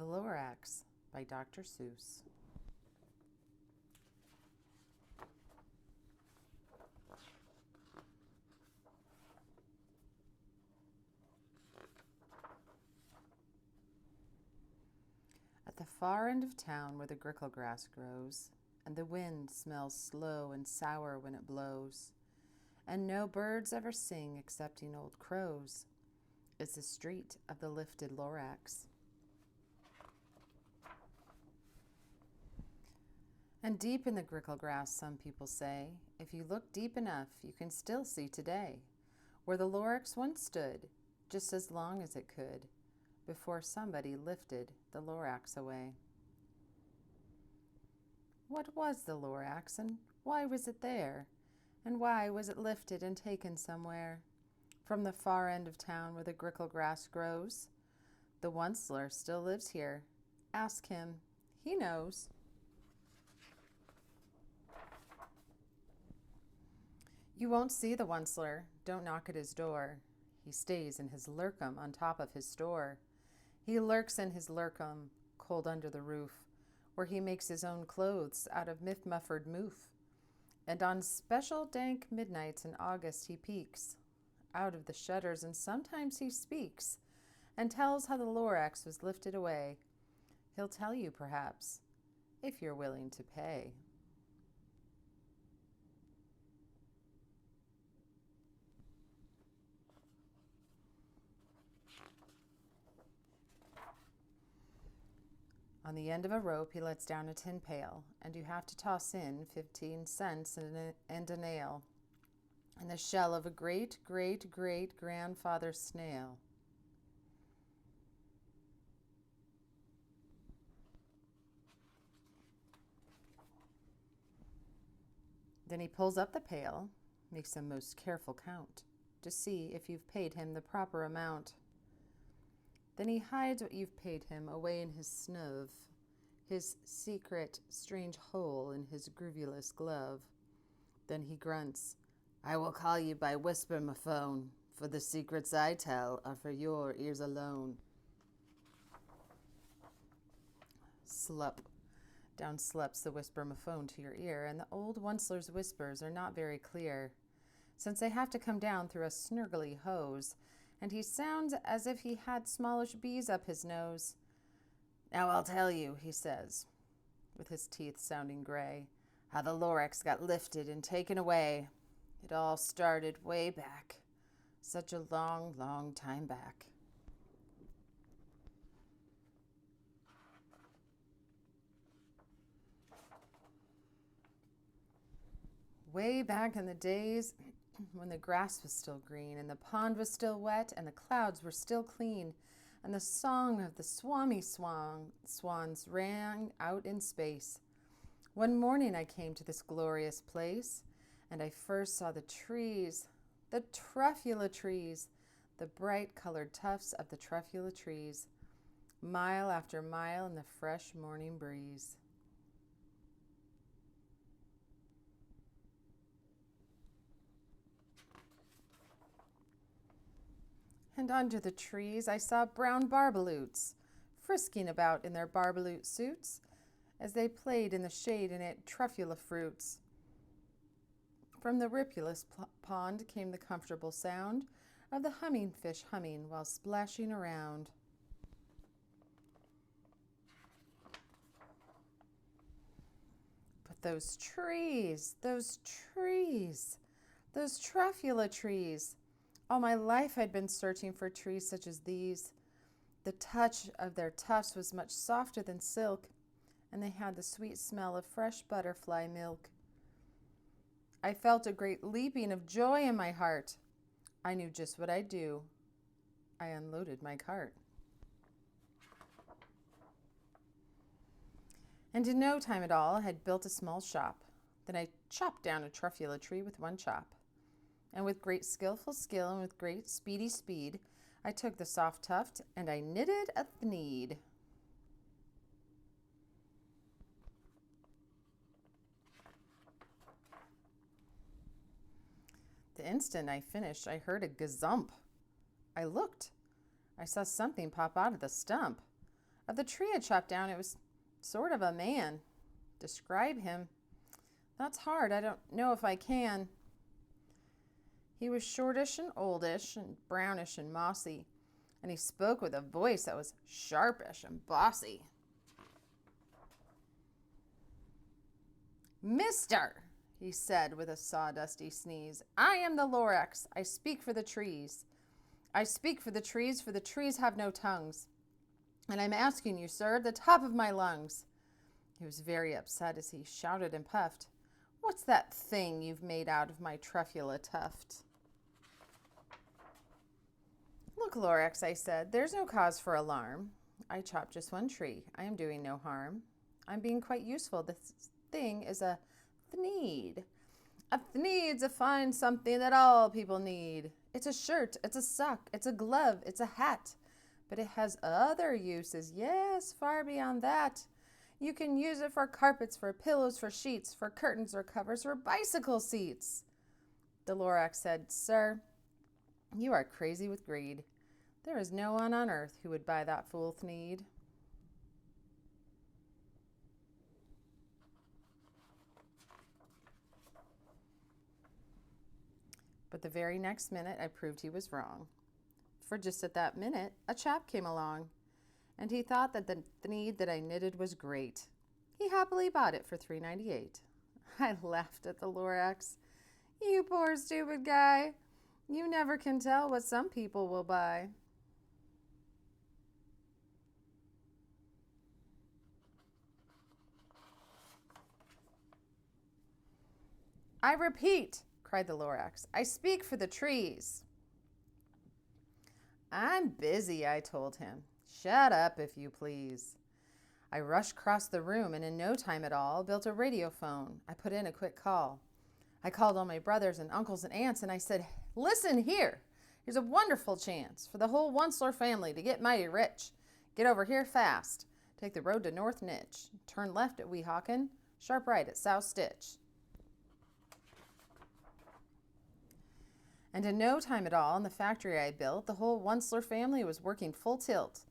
The Lorax by Dr. Seuss. At the far end of town where the grickle grass grows, and the wind smells slow and sour when it blows, and no birds ever sing excepting old crows, is the street of the lifted Lorax. And deep in the grickle grass, some people say, if you look deep enough, you can still see today, where the Lorax once stood, just as long as it could, before somebody lifted the Lorax away. What was the Lorax, and why was it there? And why was it lifted and taken somewhere? From the far end of town where the grickle grass grows? The Onceler still lives here. Ask him. He knows. You won't see the Onceler. Don't knock at his door. He stays in his lurkum on top of his store. He lurks in his lurkum, cold under the roof, where he makes his own clothes out of myth-muffered moof. And on special dank midnights in August he peeks out of the shutters, and sometimes he speaks and tells how the Lorax was lifted away. He'll tell you, perhaps, if you're willing to pay. On the end of a rope he lets down a tin pail, and you have to toss in 15 cents and a nail, and the shell of a great-great-great-grandfather snail. Then he pulls up the pail, makes a most careful count, to see if you've paid him the proper amount. Then he hides what you've paid him away in his snove, his secret, strange hole in his groovyless glove. Then he grunts, I will call you by whisper-ma-phone, for the secrets I tell are for your ears alone. Slup. Down slups the whisper-ma-phone to your ear, and the old Onceler's whispers are not very clear, since they have to come down through a snurgly hose, and he sounds as if he had smallish bees up his nose. Now I'll tell you, he says, with his teeth sounding gray, how the Lorax got lifted and taken away. It all started way back, such a long, long time back. Way back in the days when the grass was still green, and the pond was still wet, and the clouds were still clean, and the song of the swans rang out in space. One morning I came to this glorious place, and I first saw the trees, the truffula trees, the bright-colored tufts of the truffula trees, mile after mile in the fresh morning breeze. And under the trees I saw brown barbaloots, frisking about in their barbaloot suits, as they played in the shade and ate truffula fruits. From the ripulous pond came the comfortable sound of the humming fish humming while splashing around. But those trees, those truffula trees. All my life I'd been searching for trees such as these. The touch of their tufts was much softer than silk, and they had the sweet smell of fresh butterfly milk. I felt a great leaping of joy in my heart. I knew just what I'd do. I unloaded my cart. And in no time at all I had built a small shop. Then I chopped down a truffula tree with one chop. And with great skillful skill and with great speedy speed, I took the soft tuft and I knitted a thneed. The instant I finished, I heard a gazump. I looked. I saw something pop out of the stump. Of the tree I chopped down, it was sort of a man. Describe him? That's hard. I don't know if I can. He was shortish and oldish and brownish and mossy, and he spoke with a voice that was sharpish and bossy. Mister, he said with a sawdusty sneeze, I am the Lorax. I speak for the trees. I speak for the trees have no tongues. And I'm asking you, sir, the top of my lungs. He was very upset as he shouted and puffed. What's that thing you've made out of my truffula tuft? Look, Lorax, I said, there's no cause for alarm. I chopped just one tree. I am doing no harm. I'm being quite useful. This thing is a thneed. A thneed's a fine something that all people need. It's a shirt, it's a sock, it's a glove, it's a hat. But it has other uses, yes, far beyond that. You can use it for carpets, for pillows, for sheets, for curtains or covers, for bicycle seats. The Lorax said, Sir, you are crazy with greed. There is no one on earth who would buy that fool thneed. But the very next minute, I proved he was wrong. For just at that minute, a chap came along, and he thought that the thneed that I knitted was great. He happily bought it for $3.98. I laughed at the Lorax. You poor stupid guy. You never can tell what some people will buy. I repeat, cried the Lorax, I speak for the trees. I'm busy, I told him. Shut up, if you please. I rushed across the room and in no time at all built a radiophone. I put in a quick call. I called all my brothers and uncles and aunts and I said, listen here. Here's a wonderful chance for the whole Onceler family to get mighty rich. Get over here fast. Take the road to North Nitch. Turn left at Weehawken. Sharp right at South Stitch. And in no time at all, in the factory I built, the whole Onceler family was working full tilt.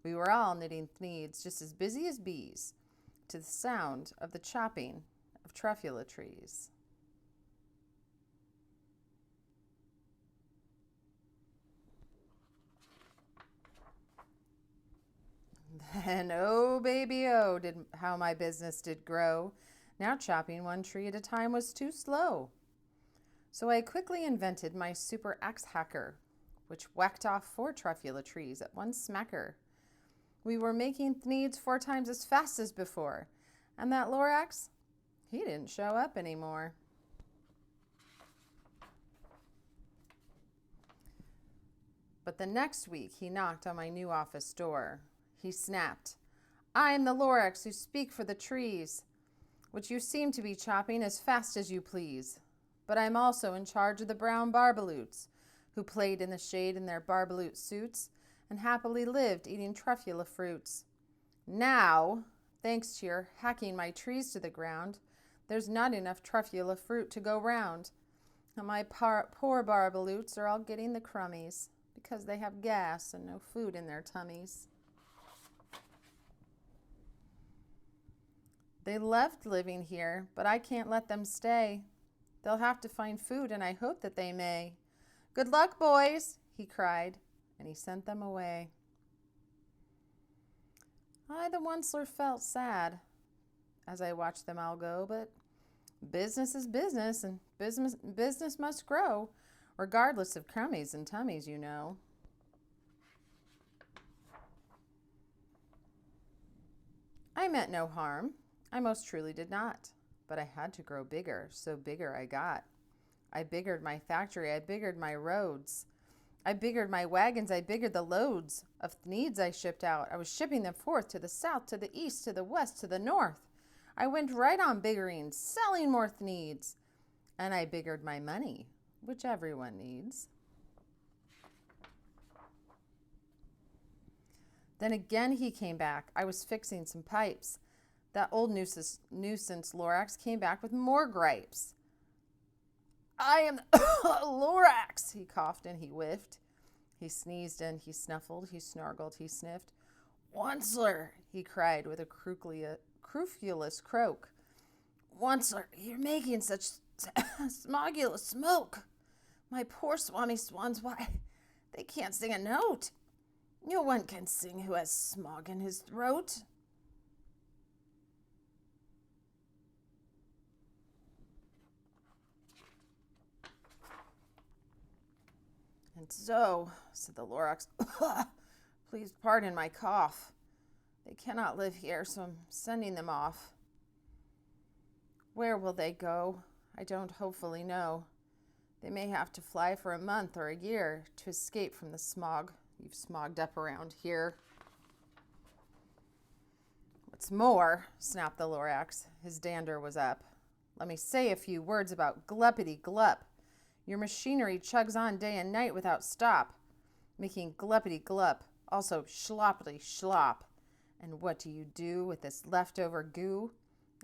We were all knitting thneeds, just as busy as bees, to the sound of the chopping of truffula trees. Then, oh baby, oh, how my business did grow. Now chopping one tree at a time was too slow. So I quickly invented my super axe hacker, which whacked off 4 truffula trees at one smacker. We were making thneeds 4 times as fast as before, and that Lorax, he didn't show up anymore. But the next week he knocked on my new office door. He snapped, I am the Lorax who speak for the trees, which you seem to be chopping as fast as you please. But I'm also in charge of the brown barbaloots, who played in the shade in their barbaloot suits and happily lived eating truffula fruits. Now, thanks to your hacking my trees to the ground, there's not enough truffula fruit to go round, and my poor barbaloots are all getting the crummies because they have gas and no food in their tummies. They left living here, but I can't let them stay. They'll have to find food, and I hope that they may. Good luck, boys, he cried, and he sent them away. I, the Onceler, felt sad as I watched them all go, but business is business, and business must grow, regardless of crummies and tummies, you know. I meant no harm. I most truly did not. But I had to grow bigger, so bigger I got. I biggered my factory, I biggered my roads. I biggered my wagons, I biggered the loads of thneeds I shipped out. I was shipping them forth to the south, to the east, to the west, to the north. I went right on biggering, selling more thneeds. And I biggered my money, which everyone needs. Then again he came back. I was fixing some pipes. That old nuisance Lorax came back with more gripes. I am Lorax, he coughed and he whiffed. He sneezed and he snuffled, he snargled, he sniffed. Onceler, he cried with a crufulous croak. Onceler, you're making such smogulous smoke. My poor Swanee swans, why, they can't sing a note. No one can sing who has smog in his throat. And so, said the Lorax, please pardon my cough. They cannot live here, so I'm sending them off. Where will they go? I don't hopefully know. They may have to fly for a month or a year to escape from the smog you've smogged up around here. What's more, snapped the Lorax, his dander was up, let me say a few words about gluppity-glup. Your machinery chugs on day and night without stop, making gluppity-glup, also schloppity-schlop. And what do you do with this leftover goo?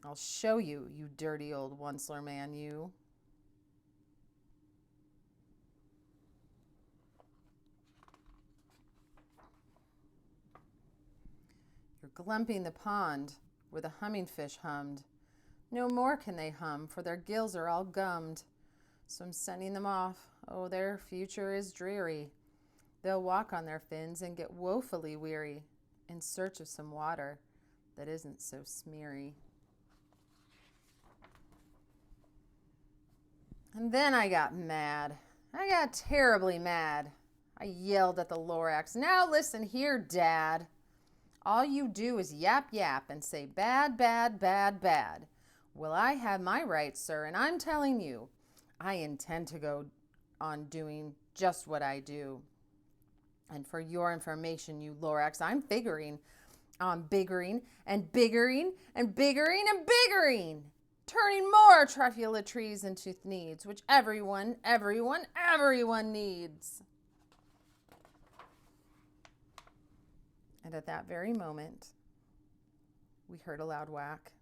I'll show you, you dirty old Onceler man, you. You're glumping the pond where the humming fish hummed. No more can they hum, for their gills are all gummed. So I'm sending them off. Oh, their future is dreary. They'll walk on their fins and get woefully weary in search of some water that isn't so smeary. And then I got mad. I got terribly mad. I yelled at the Lorax, now listen here, Dad. All you do is yap yap and say bad, bad, bad, bad. Well, I have my rights, sir, and I'm telling you, I intend to go on doing just what I do. And for your information, you Lorax, I'm figuring on biggering and biggering and biggering and biggering, turning more truffula trees into needs, which everyone needs. And at that very moment, we heard a loud whack.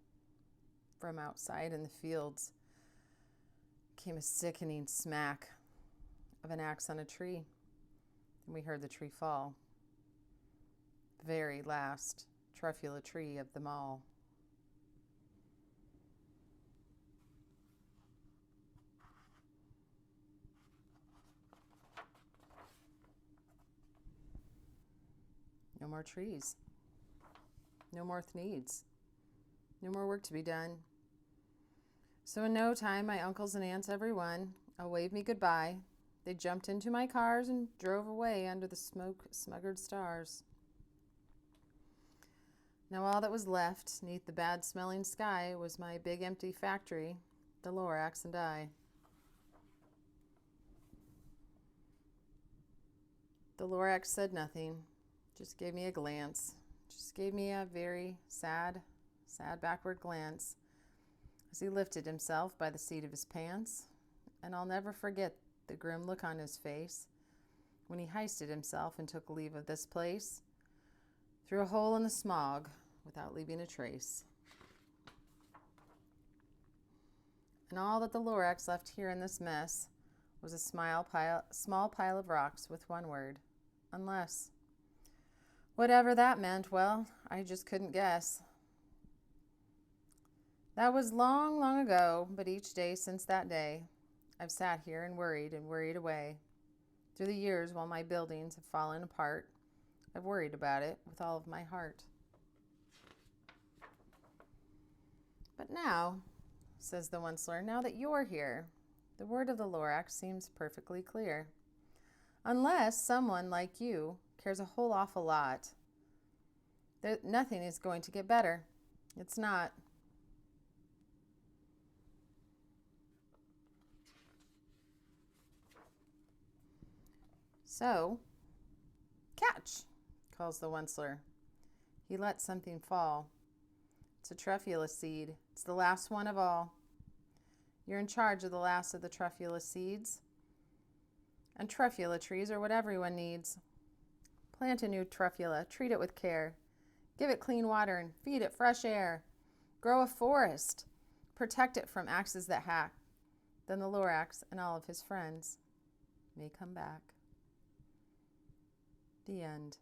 From outside in the fields came a sickening smack of an axe on a tree, and we heard the tree fall. The very last truffula tree of them all. No more trees. No more needs. No more work to be done. So in no time, my uncles and aunts, every one, all waved me goodbye. They jumped into my cars and drove away under the smoke-smuggered stars. Now all that was left, 'neath the bad-smelling sky, was my big empty factory, the Lorax and I. The Lorax said nothing, just gave me a glance, just gave me a very sad backward glance as he lifted himself by the seat of his pants, and I'll never forget the grim look on his face when he hoisted himself and took leave of this place through a hole in the smog without leaving a trace. And all that the Lorax left here in this mess was a small pile of rocks with one word, unless. Whatever that meant, well, I just couldn't guess. That was long, long ago, but each day since that day, I've sat here and worried away. Through the years, while my buildings have fallen apart, I've worried about it with all of my heart. But now, says the Onceler, now that you're here, the word of the Lorax seems perfectly clear. Unless someone like you cares a whole awful lot, nothing is going to get better. It's not. So, catch, calls the Onceler. He lets something fall. It's a truffula seed. It's the last one of all. You're in charge of the last of the truffula seeds. And truffula trees are what everyone needs. Plant a new truffula, treat it with care. Give it clean water and feed it fresh air. Grow a forest. Protect it from axes that hack. Then the Lorax and all of his friends may come back. The end.